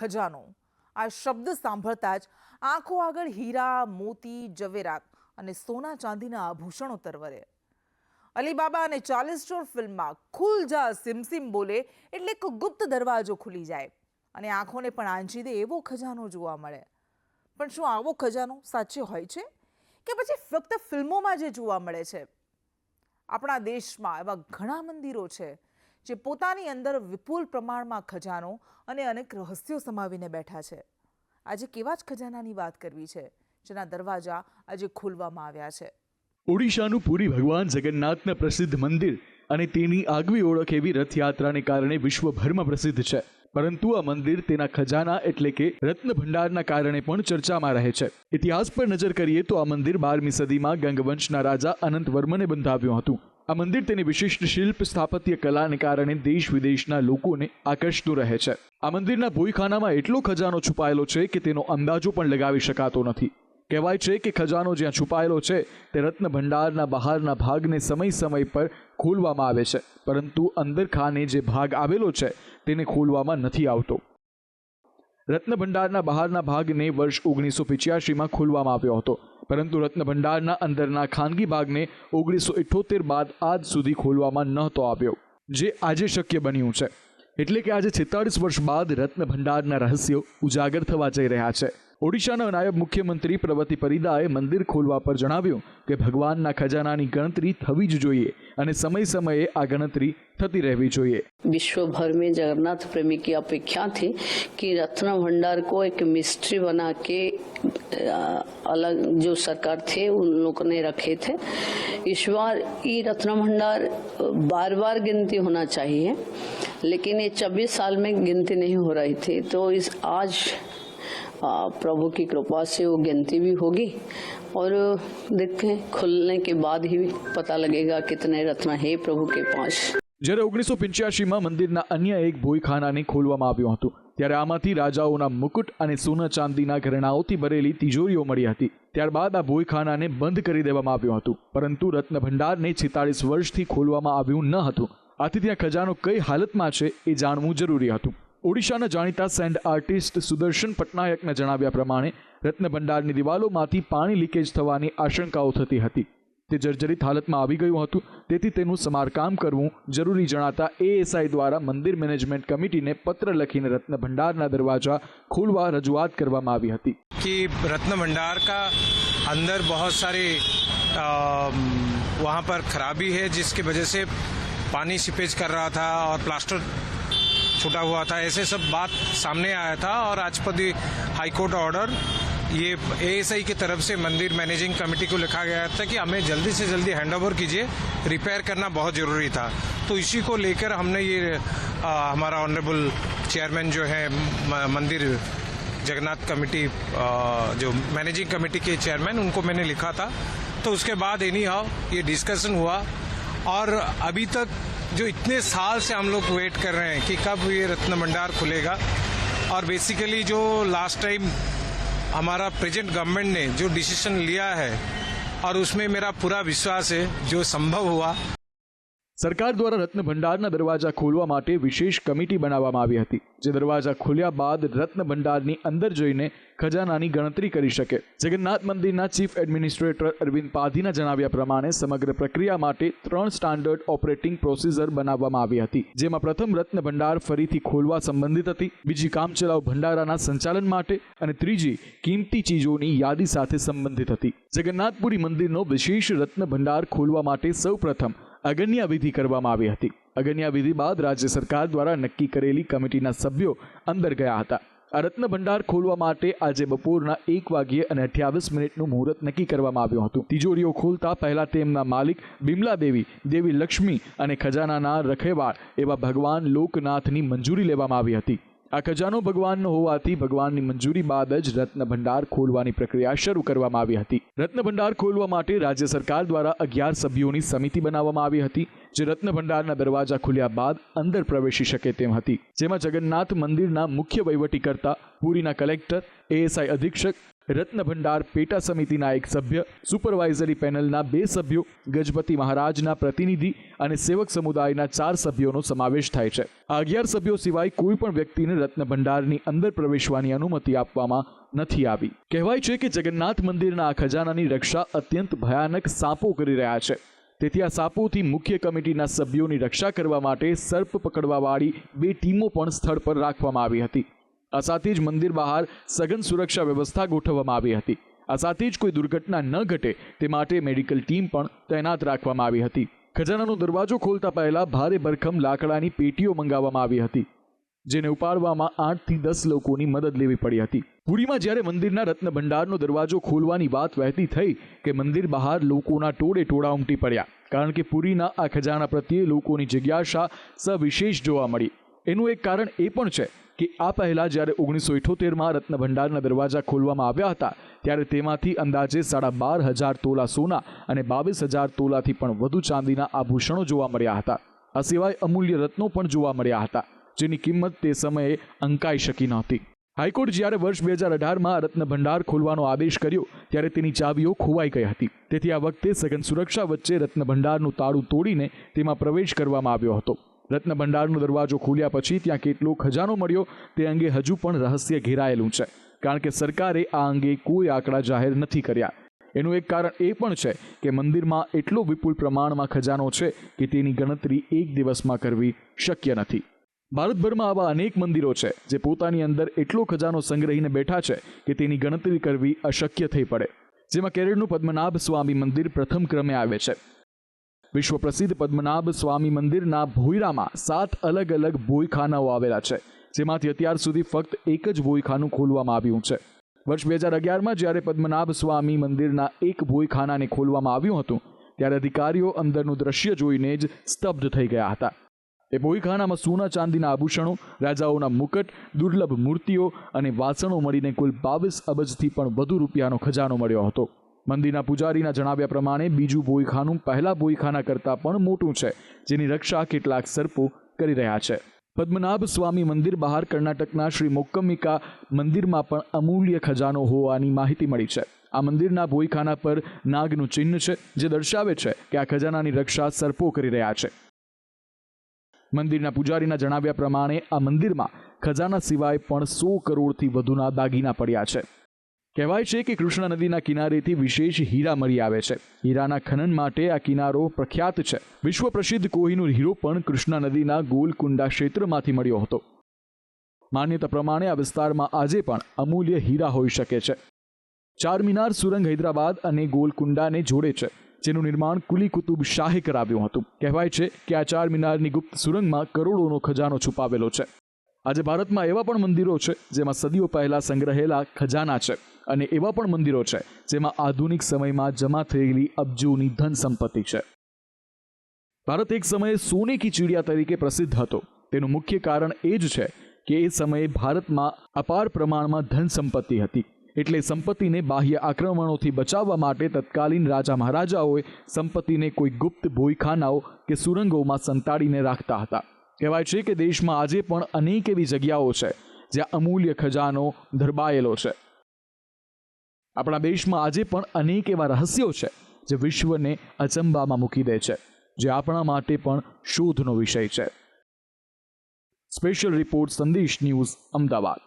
ખજાનો. આ શબ્દ સાંભળતા જ આંખો આગળ હીરા, મોતી, જવેરાત અને સોના ચાંદીના આભૂષણો તરવરે. અલીબાબા અને 40 ચોર ફિલ્મમાં ખુલ જા સિમસિમ બોલે એટલે એક ગુપ્ત દરવાજો ખુલી જાય અને આંખોને પણ આંચી દે એવો ખજાનો જોવા મળે. પણ શું આવો ખજાનો સાચે હોય છે કે પછી ફક્ત ફિલ્મોમાં જે જોવા મળે છે? આપણા દેશમાં એવા ઘણા મંદિરો છે જે પોતાની અંદર વિપુલ પ્રમાણમાં ખજાનો અને અનેક રહસ્યો સમાવીને બેઠા છે. આજે કેવા જ ખજાનાની વાત કરવી છે જેના દરવાજા આજે ખોલવામાં આવ્યા છે. ઓડિશાનું પુરી ભગવાન જગન્નાથના પ્રસિદ્ધ મંદિર અને તેની આગવી ઓળખ એવી રથયાત્રાને કારણે વિશ્વભરમાં પ્રસિદ્ધ છે. પરંતુ આ મંદિર તેના ખજાના એટલે કે રત્ન ભંડારના કારણે પણ ચર્ચામાં રહે છે. ઇતિહાસ પર નજર કરીએ તો આ મંદિર 12મી સદીમાં ગંગવંશના રાજા અનંત વર્મને બંધાવ્યું હતું. આ મંદિર તેની વિશિષ્ટ શિલ્પ સ્થાપત્ય કલાને કારણે દેશ વિદેશના લોકોને આકર્ષતું રહે છે. આ મંદિરના ભોયખાનામાં એટલો ખજાનો છુપાયેલો છે કે તેનો અંદાજો પણ લગાવી શકાતો નથી. કહેવાય છે કે ખજાનો જ્યાં છુપાયેલો છે તે રત્ન ભંડારના બહારના ભાગને સમય પર ખોલવામાં આવે છે, પરંતુ અંદર ખાને જે ભાગ આવેલો છે તેને ખોલવામાં નથી આવતો. રત્ન ભંડારના બહારના ભાગને વર્ષ 1985માં ખોલવામાં આવ્યો હતો, પરંતુ રત્ન ભંડારના અંદરના ખાનગી ભાગને 1978 બાદ આજ સુધી ખોલવામાં નહોતો આવ્યો, જે આજે શક્ય બન્યું છે. એટલે કે આજે 46 વર્ષ બાદ રત્ન ભંડારના રહસ્યો ઉજાગર થવા જઈ રહ્યા છે. ઓડિશાના નાયબ મુખ્યમંત્રી પ્રવતિ પરિદાએ મંદિર ખોલવા પર જણાવ્યું કે ભગવાનના ખજાનાની ગણતરી થવી જ જોઈએ અને સમયે આ ગણતરી થતી રહેવી જોઈએ. विश्व भर में जगन्नाथ प्रेमी की अपेक्षा थी कि रत्न भंडार को एक मिस्ट्री बना के अलग जो सरकार थे उन लोगों ने रखे थे. इस बार ये रत्न भंडार बार गिनती होना चाहिए, लेकिन ये 26 साल में गिनती नहीं हो रही थी. तो इस आज प्रभु की कृपा से वो गिनती भी होगी और देखें खुलने के बाद ही पता लगेगा कितने रत्न है प्रभु के पास. જ્યારે 1985માં મંદિરના અન્ય એક ભોયખાનાને ખોલવામાં આવ્યું હતું, ત્યારે આમાંથી રાજાઓના મુકુટ અને સોના ચાંદીના ઘરેણાઓથી ભરેલી તિજોરીઓ મળી હતી. ત્યારબાદ આ ભોયખાનાને બંધ કરી દેવામાં આવ્યું હતું, પરંતુ રત્ન ભંડારને 46 વર્ષથી ખોલવામાં આવ્યું ન હતું. આથી ત્યાં ખજાનો કઈ હાલતમાં છે એ જાણવું જરૂરી હતું. ઓડિશાના જાણીતા સેન્ડ આર્ટિસ્ટ સુદર્શન પટનાયકના જણાવ્યા પ્રમાણે રત્ન ભંડારની દિવાલોમાંથી પાણી લીકેજ થવાની આશંકાઓ થતી હતી. તે જર્જરિત હાલતમાં આવી ગયું હતું, તેથી તેનું સમારકામ કરવું જરૂરી જણાતા એએસઆઈ દ્વારા મંદિર મેનેજમેન્ટ કમિટીને પત્ર લખીને રત્ન ભંડારના દરવાજા ખોલવા રજૂઆત કરવામાં આવી હતી. कि रत्न भंडार का अंदर बहुत सारे वहाँ पर खराबी है, जिसकी वजह से पानी सीपेज कर रहा था और प्लास्टर छूटा हुआ था. ऐसे सब बात सामने आया था और आज पर हाई कोर्ट ऑर्डर ये एएसआई की तरफ से मंदिर मैनेजिंग कमेटी को लिखा गया था कि हमें जल्दी से जल्दी हैंड ओवर कीजिए, रिपेयर करना बहुत ज़रूरी था. तो इसी को लेकर हमने ये हमारा ऑनरेबल चेयरमैन जो है मंदिर जगन्नाथ कमेटी जो मैनेजिंग कमेटी के चेयरमैन, उनको मैंने लिखा था. तो उसके बाद एनी हाउ ये डिस्कशन हुआ और अभी तक जो इतने साल से हम लोग वेट कर रहे हैं कि कब ये रत्न भंडार खुलेगा. और बेसिकली जो लास्ट टाइम हमारा प्रेजेंट गवर्नमेंट ने जो डिसीजन लिया है और उसमें मेरा पूरा विश्वास है जो संभव हुआ. સરકાર દ્વારા રત્ન ભંડારના દરવાજા ખોલવા માટે વિશેષ કમિટી બનાવવામાં આવી હતી, જે દરવાજા ખોલ્યા બાદ રત્ન ભંડારની અંદર જઈને ખજાનાની ગણતરી કરી શકે. જગન્નાથ મંદિરના ચીફ એડમિનિસ્ટ્રેટર અરવિંદ પાધીના જણાવ્યા પ્રમાણે સમગ્ર પ્રક્રિયા માટે 3 સ્ટાન્ડર્ડ ઓપરેટિંગ પ્રોસિજર બનાવવામાં આવી હતી, જેમાં પ્રથમ રત્ન ભંડાર ફરીથી ખોલવા સંબંધિત હતી, બીજી કામચલાઉ ભંડારાના સંચાલન માટે અને ત્રીજી કિંમતી ચીજોની યાદી સાથે સંબંધિત હતી. જગન્નાથપુરી મંદિરનો વિશેષ રત્ન ભંડાર ખોલવા માટે સૌપ્રથમ અગન્યા વિધિ કરવામાં આવી હતી. અગન્યા વિધિ બાદ રાજ્ય સરકાર દ્વારા નક્કી કરેલી કમિટીના સભ્યો અંદર ગયા હતા. આ રત્ન ભંડાર ખોલવા માટે આજે બપોરના 1:28 મુહૂર્ત નક્કી કરવામાં આવ્યું હતું. તિજોરીઓ ખોલતા પહેલા તેમના માલિક બિમલા દેવી, દેવી લક્ષ્મી અને ખજાનાના રખેવાળ એવા ભગવાન લોકનાથની મંજૂરી લેવામાં આવી હતી. આ ખજાનો ભગવાનનો હોવાથી ભગવાનની મંજૂરી બાદ જ રત્ન ભંડાર ખોલવાની પ્રક્રિયા શરૂ કરવામાં આવી હતી. રત્ન ભંડાર ખોલવા માટે રાજ્ય સરકાર દ્વારા 11 સભ્યોની સમિતિ બનાવવામાં આવી હતી, જે રત્ન ભંડારના દરવાજા ખુલ્યા બાદ અંદર પ્રવેશી શકે તેમ હતી. જેમાં જગન્નાથ મંદિરના મુખ્ય વહીવટીકર્તા, પુરીના કલેક્ટર, એએસઆઈ અધિક્ષક, રત્ન ભંડાર પેટા સમિતિના એક સભ્ય, સુપરવાઇઝરી પેનલના 2 સભ્યો, ગજપતિ મહારાજના પ્રતિનિધિ અને સેવક સમુદાયના 4 સભ્યોનો સમાવેશ થાય છે. આ 11 સભ્યો સિવાય કોઈ પણ વ્યક્તિને રત્ન ભંડારની અંદર પ્રવેશવાની અનુમતિ આપવામાં નથી આવી. કહેવાય છે કે જગન્નાથ મંદિરના આ ખજાનાની રક્ષા અત્યંત ભયાનક સાપો કરી રહ્યા છે. તેથી આ સાપોથી મુખ્ય કમિટીના સભ્યોની રક્ષા કરવા માટે સર્પ પકડવાવાળી 2 ટીમો પણ સ્થળ પર રાખવામાં આવી હતી. આ સાથે જ મંદિર બહાર સઘન સુરક્ષા વ્યવસ્થા ગોઠવવામાં આવી હતી. આ સાથે જ કોઈ દુર્ઘટના ન ઘટે તે માટે મેડિકલ ટીમ પણ તૈનાત રાખવામાં આવી હતી. ખજાનાનો દરવાજો ખોલતા પહેલા ભારે ભરખમ લાકડાની પેટીઓ મંગાવવામાં આવી હતી, જેને ઉપાડવામાં 8 થી 10 લોકોની મદદ લેવી પડી હતી. પુરીમાં જ્યારે મંદિરના રત્ન ભંડારનો દરવાજો ખોલવાની વાત વહેતી થઈ કે મંદિર બહાર લોકોના ટોળે ટોળા ઉમટી પડ્યા, કારણ કે પુરીના આ ખજાના પ્રત્યે લોકોની જિજ્ઞાસા સવિશેષ જોવા મળી. એનું એક કારણ એ પણ છે કે આ પહેલા જ્યારે 1978માં રત્ન ભંડારના દરવાજા ખોલવામાં આવ્યા હતા ત્યારે તેમાંથી અંદાજે 12,500 તોલા સોના અને 22,000 તોલાથી પણ વધુ ચાંદીના આભૂષણો જોવા મળ્યા હતા. આ સિવાય અમૂલ્ય રત્નો પણ જોવા મળ્યા હતા, જેની કિંમત તે સમયે અંકાઈ શકી નહોતી. હાઈકોર્ટ જ્યારે વર્ષ 2018માં રત્ન ભંડાર ખોલવાનો આદેશ કર્યો ત્યારે તેની ચાવીઓ ખોવાઈ ગઈ હતી. તેથી આ વખતે સઘન સુરક્ષા વચ્ચે રત્ન ભંડારનું તાળું તોડીને તેમાં પ્રવેશ કરવામાં આવ્યો હતો. રત્ન ભંડારનો દરવાજો ખોલ્યા પછી ત્યાં કેટલો ખજાનો મળ્યો તે અંગે હજુ પણ રહસ્ય ઘેરાયેલું છે, કારણ કે સરકારે આ અંગે કોઈ આંકડા જાહેર નથી કર્યા. એનું એક કારણ એ પણ છે કે મંદિરમાં એટલો વિપુલ પ્રમાણમાં ખજાનો છે કે તેની ગણતરી એક દિવસમાં કરવી શક્ય નથી. ભારતભરમાં આવા અનેક મંદિરો છે જે પોતાની અંદર એટલો ખજાનો સંગ્રહીને બેઠા છે કે તેની ગણતરી કરવી અશક્ય થઈ પડે. જેમાં કેરળનું પદ્મનાભ સ્વામી મંદિર પ્રથમ ક્રમે આવે છે. વિશ્વ પ્રસિદ્ધ પદ્મનાભ સ્વામી મંદિરના ભોયરામાં 7 અલગ અલગ ભોયખાનાઓ આવેલા છે, જેમાંથી અત્યાર સુધી ફક્ત એક જ ભોયખાનું ખોલવામાં આવ્યું છે. વર્ષ 2011માં જ્યારે પદ્મનાભ સ્વામી મંદિરના એક ભોયખાનાને ખોલવામાં આવ્યું હતું ત્યારે અધિકારીઓ અંદરનું દ્રશ્ય જોઈને જ સ્તબ્ધ થઈ ગયા હતા. એ ભોયખાનામાં સોના ચાંદીના આભૂષણો, રાજાઓના મુકટ, દુર્લભ મૂર્તિઓ અને વાસણો મળીને કુલ 22 અબજથી પણ વધુ રૂપિયાનો ખજાનો મળ્યો હતો. મંદિરના પૂજારીના જણાવ્યા પ્રમાણે બીજું ભોયખાનું પહેલા ભોયખાના કરતાં પણ મોટું છે, જેની રક્ષા કેટલાક સર્પો કરી રહ્યા છે. પદ્મનાભ સ્વામી મંદિર બહાર કર્ણાટકના શ્રી મોક્કમિકા મંદિરમાં પણ અમૂલ્ય ખજાનો હોવાની માહિતી મળી છે. આ મંદિરના ભોયખાના પર નાગનું ચિહ્ન છે, જે દર્શાવે છે કે આ ખજાનાની રક્ષા સર્પો કરી રહ્યા છે. મંદિરના પૂજારીના જણાવ્યા પ્રમાણે આ મંદિરમાં ખજાના સિવાય પણ 100 કરોડથી વધુના દાગીના પડ્યા છે. કહેવાય છે કે કૃષ્ણા નદીના કિનારેથી વિશેષ હીરા મળી આવે છે. હીરાના ખનન માટે આ કિનારો પ્રખ્યાત છે. વિશ્વ પ્રસિદ્ધ કોહિનૂર હીરો પણ કૃષ્ણા નદીના ગોલકુંડા ક્ષેત્રમાંથી મળ્યો હતો. માન્યતા પ્રમાણે આ વિસ્તારમાં આજે પણ અમૂલ્ય હીરા હોઈ શકે છે. ચારમિનાર સુરંગ હૈદરાબાદ અને ગોલકુંડાને જોડે છે, જેનું નિર્માણ કુલી કુતુબ શાહે કરાવ્યું હતું. કહેવાય છે કે આ ચારમિનારની ગુપ્ત સુરંગમાં કરોડોનો ખજાનો છુપાવેલો છે. આજે ભારતમાં એવા પણ મંદિરો છે જેમાં સદીઓ પહેલા સંગ્રહેલા ખજાના છે, અને એવા પણ મંદિરો છે જેમાં આધુનિક સમયમાં જમા થયેલી અબજોની ધન સંપત્તિ છે. ભારત એક સમયે સોને કી ચીડિયા તરીકે પ્રસિદ્ધ હતો. તેનું મુખ્ય કારણ એ જ છે કે એ સમયે ભારતમાં અપાર પ્રમાણમાં ધન સંપત્તિ હતી. એટલે સંપત્તિને બાહ્ય આક્રમણોથી બચાવવા માટે તત્કાલીન રાજા મહારાજાઓએ સંપત્તિને કોઈ ગુપ્ત ભોયખાનાઓ કે સુરંગોમાં સંતાડીને રાખતા હતા. કહેવાય છે કે દેશમાં આજે પણ અનેક એવી જગ્યાઓ છે જ્યાં અમૂલ્ય ખજાનો ધરબાયેલો છે. આપણા દેશમાં આજે પણ અનેક એવા રહસ્યો છે જે વિશ્વને અચંબામાં મૂકી દે છે, જે આપણા માટે પણ શોધનો વિષય છે. સ્પેશિયલ રિપોર્ટ સંદેશ ન્યૂઝ, અમદાવાદ.